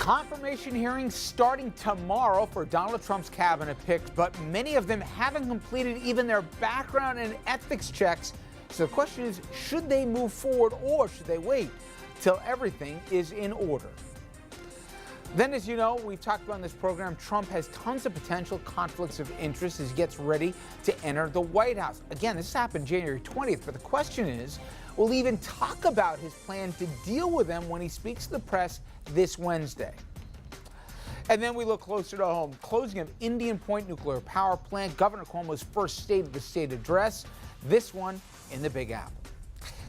Confirmation hearings starting tomorrow for Donald Trump's cabinet picks, but many of them haven't completed even their background and ethics checks. So the question is, should they move forward or should they wait till everything is in order? Then, as you know, we've talked about in this program, Trump has tons of potential conflicts of interest as he gets ready to enter the White House. Again, this happened January 20th, but the question is, will he even talk about his plan to deal with them when he speaks to the press this Wednesday? And then we look closer to home. Closing of Indian Point Nuclear Power Plant, Governor Cuomo's first State of the State address, this one in the Big Apple.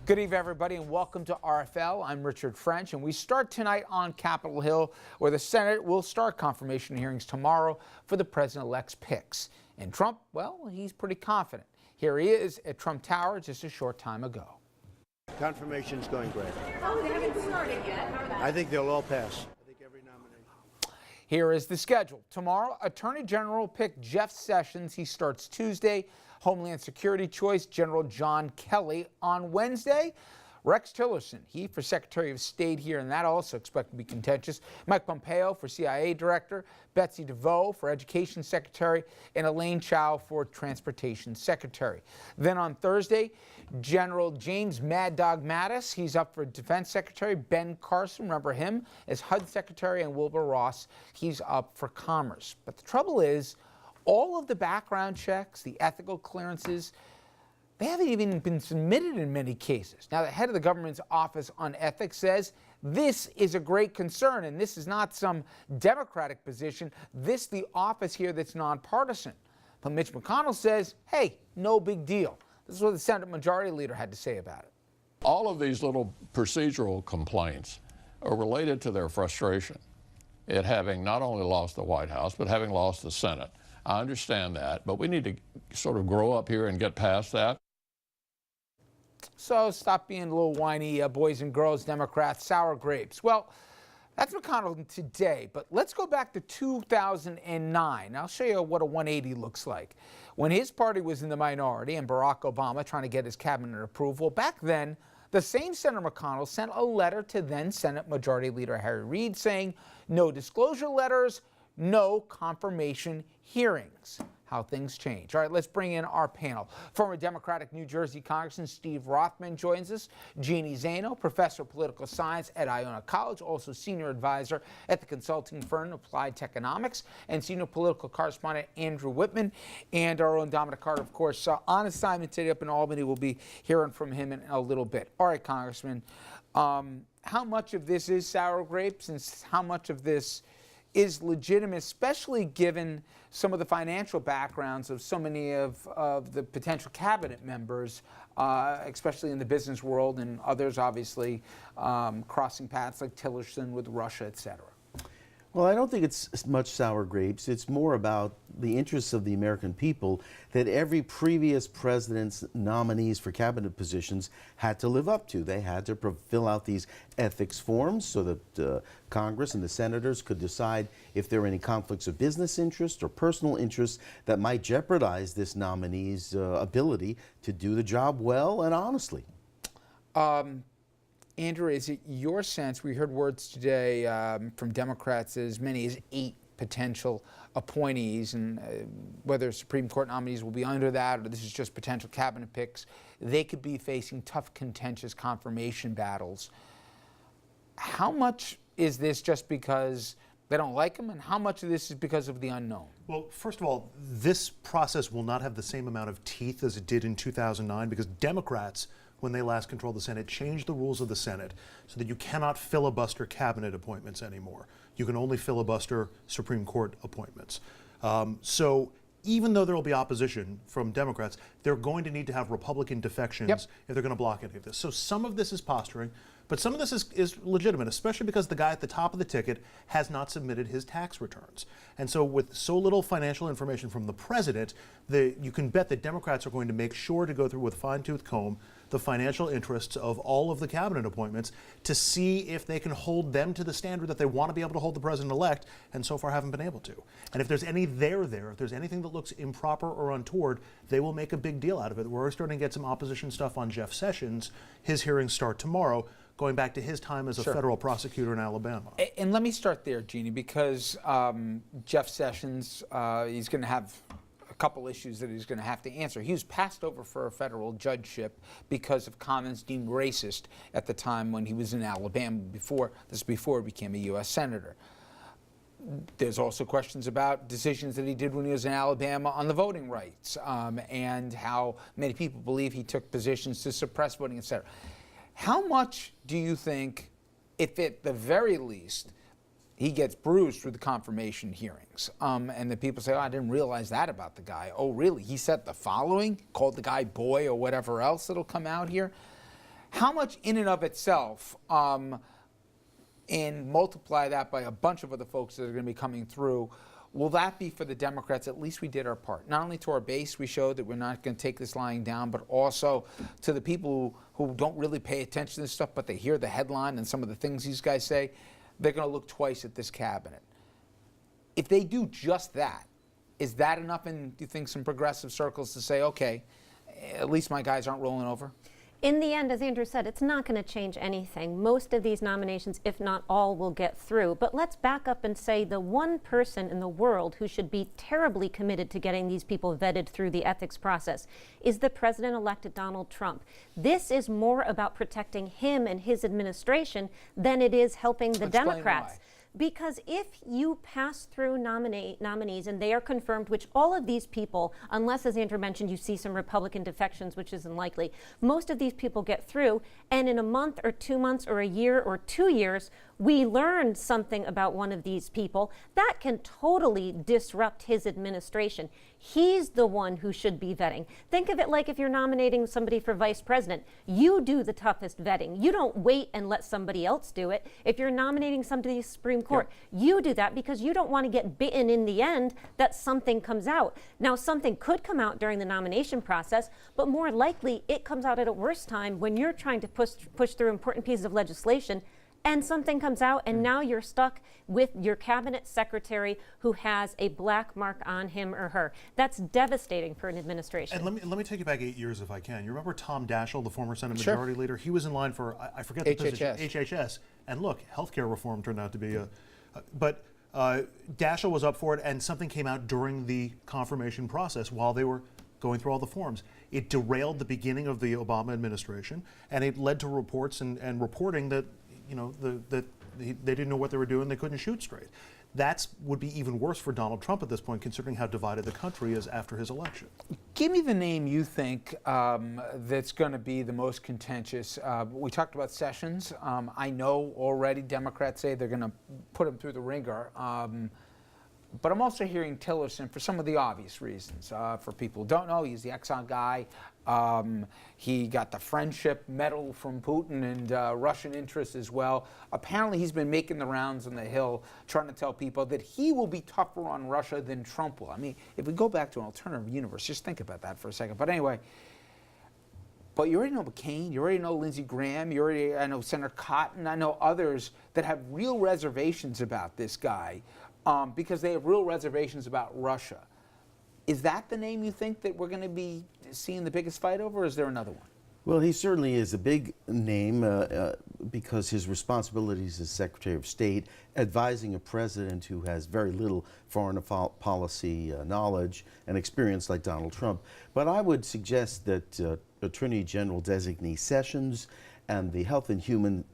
Good evening, everybody, and welcome to RFL. I'm Richard French, and we start tonight on Capitol Hill, where the Senate will start confirmation hearings tomorrow for the president-elect's picks. And Trump, well, he's pretty confident. Here he is at Trump Tower just a short time ago. Confirmation's going great. Oh, they haven't started yet. I think they'll all pass. I think every nomination. Here is the schedule. Tomorrow, Attorney General will pick Jeff Sessions. He starts Tuesday. Homeland Security choice, General John Kelly. On Wednesday, Rex Tillerson, he for Secretary of State here, and that also expected to be contentious. Mike Pompeo for CIA Director, Betsy DeVos for Education Secretary, and Elaine Chao for Transportation Secretary. Then on Thursday, General James Mad Dog Mattis, he's up for Defense Secretary. Ben Carson, remember him, as HUD Secretary, and Wilbur Ross, he's up for Commerce. But the trouble is, all of the background checks, the ethical clearances, they haven't even been submitted in many cases. Now, the head of the government's Office on Ethics says this is a great concern, and this is not some Democratic position. This the office here that's nonpartisan. But Mitch McConnell says, hey, no big deal. This is what the Senate Majority Leader had to say about it. All of these little procedural complaints are related to their frustration at having not only lost the White House, but having lost the Senate. I understand that, but we need to sort of grow up here and get past that. So stop being a little whiny, boys and girls, Democrats, sour grapes. Well, that's McConnell today, but let's go back to 2009. I'll show you what a 180 looks like. When his party was in the minority and Barack Obama trying to get his cabinet approval, back then, the same Senator McConnell sent a letter to then Senate Majority Leader Harry Reid saying no disclosure letters, no confirmation hearings. How things change. All right, let's bring in our panel. Former Democratic New Jersey Congressman Steve Rothman joins us. Jeannie Zaino, professor of political science at Iona College, also senior advisor at the consulting firm Applied Techonomics, and senior political correspondent Andrew Whitman, and our own Dominic Carter, of course, on assignment today up in Albany. We'll be hearing from him in a little bit. All right, Congressman, how much of this is sour grapes and how much of this is legitimate, especially given some of the financial backgrounds of so many of the potential cabinet members, especially in the business world, and others obviously crossing paths like Tillerson with Russia, et cetera? Well, I don't think it's much sour grapes. It's more about the interests of the American people that every previous president's nominees for cabinet positions had to live up to. They had to fill out these ethics forms so that Congress and the senators could decide if there were any conflicts of business interest or personal interest that might jeopardize this nominee's ability to do the job well and honestly. Andrew, is it your sense, we heard words today from Democrats, as many as 8 potential appointees, and whether Supreme Court nominees will be under that or this is just potential cabinet picks, they could be facing tough, contentious confirmation battles. How much is this just because they don't like them, and how much of this is because of the unknown? Well, first of all, this process will not have the same amount of teeth as it did in 2009 because Democrats, when they last controlled the Senate, changed the rules of the Senate so that you cannot filibuster cabinet appointments anymore. You can only filibuster Supreme Court appointments. So even though there will be opposition from Democrats, they're going to need to have Republican defections if they're going to block any of this. So some of this is posturing, but some of this is legitimate, especially because the guy at the top of the ticket has not submitted his tax returns. And so with so little financial information from the president, you can bet that Democrats are going to make sure to go through with a fine-tooth comb the financial interests of all of the cabinet appointments to see if they can hold them to the standard that they want to be able to hold the president-elect, and so far haven't been able to. And if there's any there, if there's anything that looks improper or untoward, they will make a big deal out of it. We're starting to get some opposition stuff on Jeff Sessions. His hearings start tomorrow, going back to his time as a federal prosecutor in Alabama. And let me start there, Jeannie, because Jeff Sessions, he's going to have a couple issues that he's going to have to answer. He was passed over for a federal judgeship because of comments deemed racist at the time when he was in Alabama before he became a U.S. Senator. There's also questions about decisions that he did when he was in Alabama on the voting rights and how many people believe he took positions to suppress voting, et cetera. How much do you think, if at the very least, he gets bruised through the confirmation hearings, and the people say, oh, I didn't realize that about the guy. Oh, really? He said the following, called the guy boy or whatever else that'll come out here. How much in and of itself, and multiply that by a bunch of other folks that are going to be coming through, will that be for the Democrats? At least we did our part. Not only to our base, we showed that we're not going to take this lying down, but also to the people who don't really pay attention to this stuff, but they hear the headline and some of the things these guys say, they're going to look twice at this cabinet. If they do just that, is that enough in, do you think, some progressive circles to say, okay, at least my guys aren't rolling over? In the end, as Andrew said, it's not going to change anything. Most of these nominations, if not all, will get through. But let's back up and say the one person in the world who should be terribly committed to getting these people vetted through the ethics process is the president-elect Donald Trump. This is more about protecting him and his administration than it is helping the Explain Democrats. why. Because if you pass through nominees and they are confirmed, which all of these people, unless, as Andrew mentioned, you see some Republican defections, which isn't likely, most of these people get through, and in a month or 2 months or a year or 2 years, we learned something about one of these people, that can totally disrupt his administration. He's the one who should be vetting. Think of it like if you're nominating somebody for vice president. You do the toughest vetting. You don't wait and let somebody else do it. If you're nominating somebody to the Supreme Court, you do that because you don't want to get bitten in the end that something comes out. Now, something could come out during the nomination process, but more likely it comes out at a worse time when you're trying to push through important pieces of legislation and something comes out, and now you're stuck with your cabinet secretary who has a black mark on him or her. That's devastating for an administration. And let me take you back 8 years if I can. You remember Tom Daschle, the former Senate Majority Leader? He was in line for, I forget the position, HHS. And look, healthcare reform turned out to be but Daschle was up for it, and something came out during the confirmation process while they were going through all the forms. It derailed the beginning of the Obama administration, and it led to reports and reporting that they didn't know what they were doing. They couldn't shoot straight. That would be even worse for Donald Trump at this point, considering how divided the country is after his election. Give me the name you think that's going to be the most contentious. We talked about Sessions. I know already Democrats say they're going to put him through the ringer. But I'm also hearing Tillerson for some of the obvious reasons. For people who don't know, he's the Exxon guy. He got the friendship medal from Putin and Russian interests as well. Apparently, he's been making the rounds on the Hill trying to tell people that he will be tougher on Russia than Trump will. I mean, if we go back to an alternative universe, just think about that for a second. But anyway, but you already know McCain, you already know Lindsey Graham, I know Senator Cotton, I know others that have real reservations about this guy. Because they have real reservations about Russia. Is that the name you think that we're going to be seeing the biggest fight over, or is there another one? Well, he certainly is a big name because his responsibilities as Secretary of State, advising a president who has very little foreign policy knowledge and experience like Donald Trump. But I would suggest that Attorney General designee Sessions and the Health and Human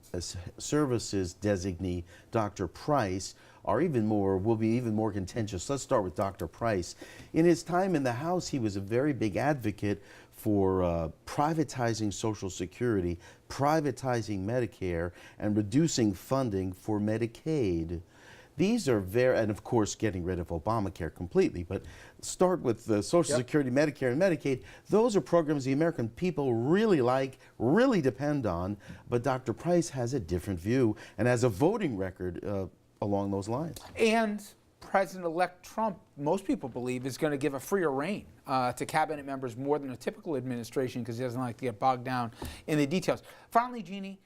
Services designee Dr. Price will be even more contentious. Let's start with Dr. Price. In his time in the House, he was a very big advocate for privatizing Social Security, privatizing Medicare, and reducing funding for Medicaid. These are and of course getting rid of Obamacare completely, but start with the Social Security, Medicare, and Medicaid. Those are programs the American people really like, really depend on, but Dr. Price has a different view and has a voting record along those lines. And President-elect Trump, most people believe, is going to give a freer rein to cabinet members more than a typical administration because he doesn't like to get bogged down in the details. Finally, Jeannie,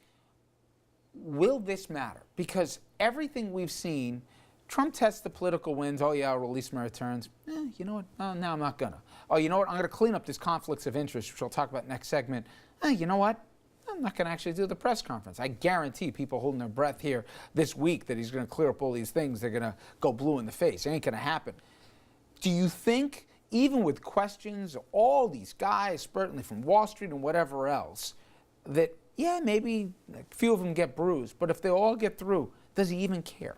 will this matter? Because everything we've seen, Trump tests the political wins. Oh, yeah, I'll release my returns. You know what? Oh, no, I'm not going to. Oh, you know what? I'm going to clean up this conflicts of interest, which I'll talk about next segment. You know what? I'm not going to actually do the press conference. I guarantee people holding their breath here this week that he's going to clear up all these things. They're going to go blue in the face. It ain't going to happen. Do you think, even with questions, all these guys, certainly from Wall Street and whatever else, that, yeah, maybe a few of them get bruised, but if they all get through, does he even care?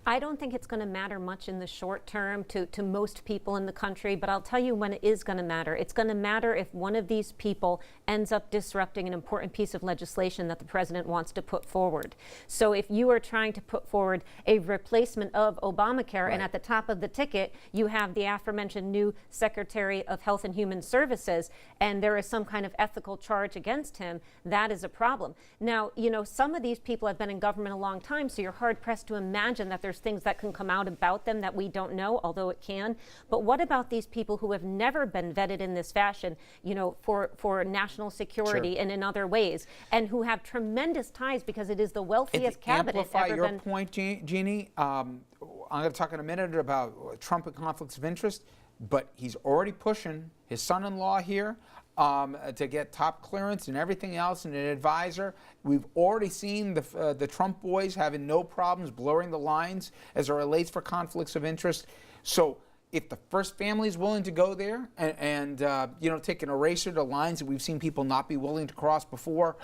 I don't think it's going to matter much in the short term to most people in the country, but I'll tell you when it is going to matter. It's going to matter if one of these people ends up disrupting an important piece of legislation that the president wants to put forward. So if you are trying to put forward a replacement of Obamacare, and at the top of the ticket you have the aforementioned new Secretary of Health and Human Services, and there is some kind of ethical charge against him, that is a problem. Now, you know, some of these people have been in government a long time, so you're hard-pressed to imagine that there's things that can come out about them that we don't know, although it can. But what about these people who have never been vetted in this fashion, you know, for national security and in other ways, and who have tremendous ties because it is the wealthiest cabinet ever been. To amplify your point, Jeannie, I'm going to talk in a minute about Trump and conflicts of interest, but he's already pushing his son-in-law here to get top clearance and everything else, and an advisor. We've already seen the Trump boys having no problems blurring the lines as it relates for conflicts of interest. So if the first family is willing to go there and you know, take an eraser to lines that we've seen people not be willing to cross before,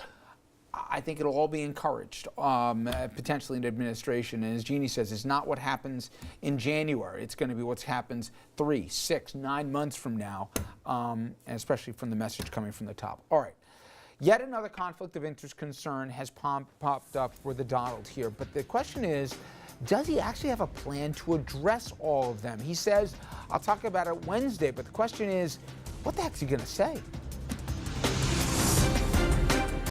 I think it'll all be encouraged, potentially in administration. And as Jeannie says, it's not what happens in January. It's going to be what happens 3, 6, 9 months from now, and especially from the message coming from the top. All right. Yet another conflict of interest concern has popped up for the Donald here. But the question is, does he actually have a plan to address all of them? He says, I'll talk about it Wednesday, but the question is, what the heck is he going to say?